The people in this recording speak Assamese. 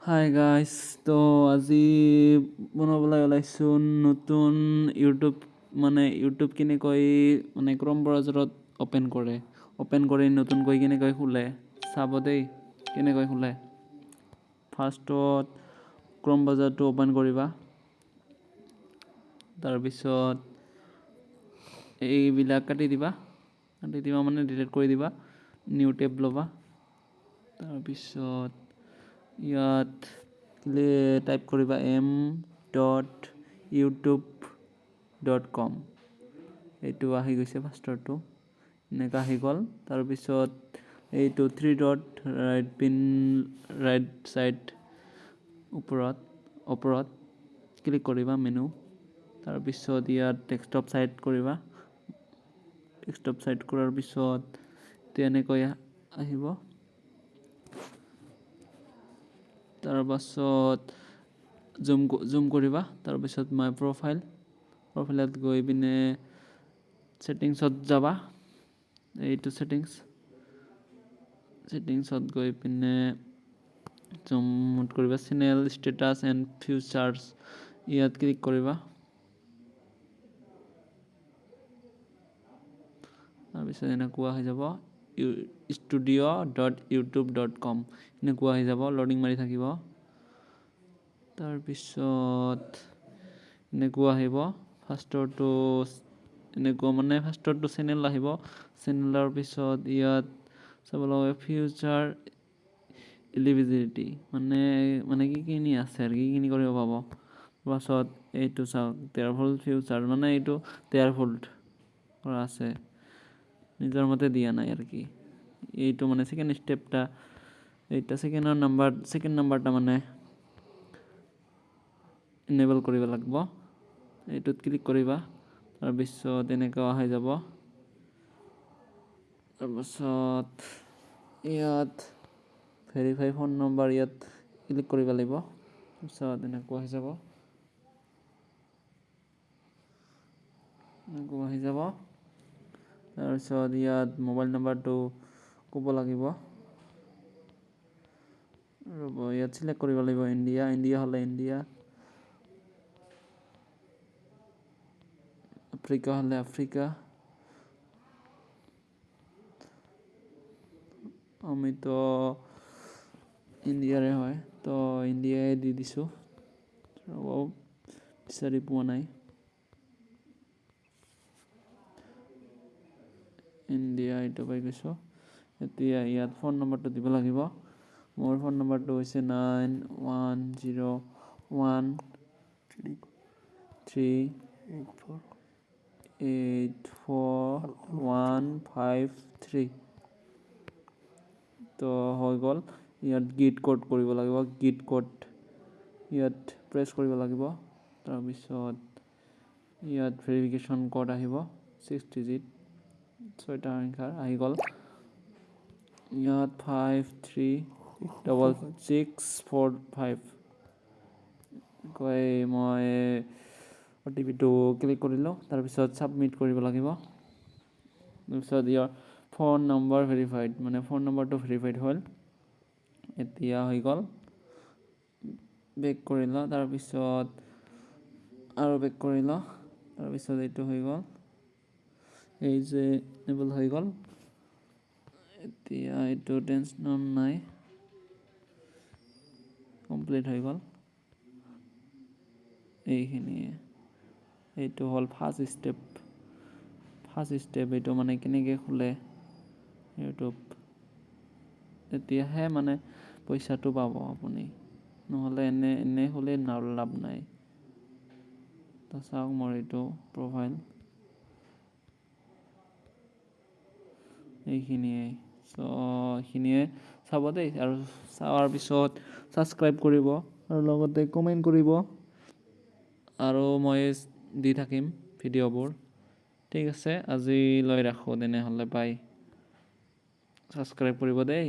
হাই গাইছ, তো আজি বনাবলৈ ওলাইছোঁ নতুন ইউটিউব কেনেকৈ মানে ক্ৰম ব্ৰাউজাৰত অ'পেন কৰি নতুনকৈ কেনেকৈ খোলে চাব দেই। কেনেকৈ খোলে, ফাৰ্ষ্টত ক্ৰম ব্ৰাউজাৰটো অ'পেন কৰিবা। তাৰপিছত এইবিলাক কাটি দিবা মানে ডিলিট কৰি দিবা, নিউ টেব ল'বা। তাৰপিছত ইয়াত টাইপ কৰিবা m.youtube.com, এইটো আহি গৈছে ফাৰ্ষ্টৰটো, এনেকৈ আহি গ'ল। তাৰপিছত এইটো 3 ডট ৰাইট চাইড ওপৰত ক্লিক কৰিবা মেনু। তাৰপিছত ইয়াত ডেস্কটপ চাইড কৰিবা। ডেস্কটপ চাইড কৰাৰ পিছত তেনেকৈ আহিব। তাৰপাছত জুম কৰিবা। তাৰপিছত মাই প্ৰফাইলত গৈ পিনে ছেটিংছত যাবা। এইটো ছেটিংছত গৈ পিনে জুম কৰিবা, চেনেল ষ্টেটাছ এণ্ড ফিউচাৰ্ছ, ইয়াত ক্লিক কৰিবা। তাৰপিছত এনেকুৱা হৈ যাব studio.youtube.com, এনেকুৱা হৈ যাব, ল'ডিং মাৰি থাকিব। তাৰপিছত এনেকুৱা আহিব, ফাৰ্ষ্টৰটো চেনেল আহিব। চেনেলৰ পিছত ইয়াত চাব লাগে ফিউচাৰ এলিজিবিলিটি, মানে কি আছে আৰু কি কৰিব পাব। তাৰপাছত এইটো চাওক, 13 ফিউচাৰ, মানে এইটো 13 কৰা আছে, নিজৰ মতে দিয়া নাই আৰু কি। এইটো মানে ছেকেণ্ড ষ্টেপটা, এইটা ছেকেণ্ড নাম্বাৰটা মানে এনেবল কৰিব লাগিব। এইটোত ক্লিক কৰিবা। তাৰপিছত এনেকুৱা হৈ যাব। তাৰপাছত ইয়াত ভেৰিফাই ফোন নম্বৰ, ইয়াত ক্লিক কৰিব লাগিব। তাৰপিছত এনেকুৱা হৈ যাব। তাৰপিছত ইয়াত মোবাইল নাম্বাৰটো ক'ব লাগিব। ইয়াত চিলেক্ট কৰিব লাগিব ইণ্ডিয়া হ'লে ইণ্ডিয়া, আফ্ৰিকা হ'লে আফ্ৰিকা। আমিতো ইণ্ডিয়াৰে হয়, তো ইণ্ডিয়াই দি দিছোঁ। বিচাৰি পোৱা নাই, ইণ্ডিয়া এইটো পাই গৈছোঁ। এতিয়া ইয়াত ফোন নম্বৰটো দিব লাগিব। মোৰ ফোন নম্বৰটো হৈছে 9101384153। তো হৈ গ'ল। ইয়াত গিট কোড কৰিব লাগিব, ইয়াত প্ৰেছ কৰিব লাগিব। তাৰপিছত ইয়াত ভেৰিফিকেশ্যন কোড আহিব, 6 ডিজিট, 6টা সংখ্যাৰ আহি গ'ল। ইয়াত 536645 মই OTP-টো ক্লিক কৰিলোঁ। তাৰপিছত ছাবমিট কৰিব লাগিব। তাৰপিছত ইয়াৰ ফোন নম্বৰ ভেৰিফাইড, মানে ফোন নম্বৰটো ভেৰিফাইড হ'ল। এতিয়া হৈ গ'ল। বেক কৰি লওঁ, তাৰপিছত আৰু বেক কৰি লওঁ। তাৰপিছত এইটো হৈ গ'ল, এই যে এনেবল হৈ গ'ল। এতিয়া এইটো টেনশ্যন নাই, কমপ্লিট হৈ গ'ল। এইখিনিয়ে, এইটো হ'ল ফাৰ্ষ্ট ষ্টেপ। এইটো মানে কেনেকৈ খোলে ইউটিউব, তেতিয়াহে মানে পইচাটো পাব আপুনি, নহ'লে এনে হ'লে লাভ নাই। তো চাওক মোৰ এইটো প্ৰফাইল, এইখিনিয়ে চাব দেই। আৰু চোৱাৰ পিছত ছাবস্ক্ৰাইব কৰিব আৰু লগতে কমেণ্ট কৰিব, আৰু মই দি থাকিম ভিডিঅ'বোৰ। ঠিক আছে, আজিলৈ ৰাখোঁ তেনেহ'লে, বাই। ছাবস্ক্ৰাইব কৰিব দেই।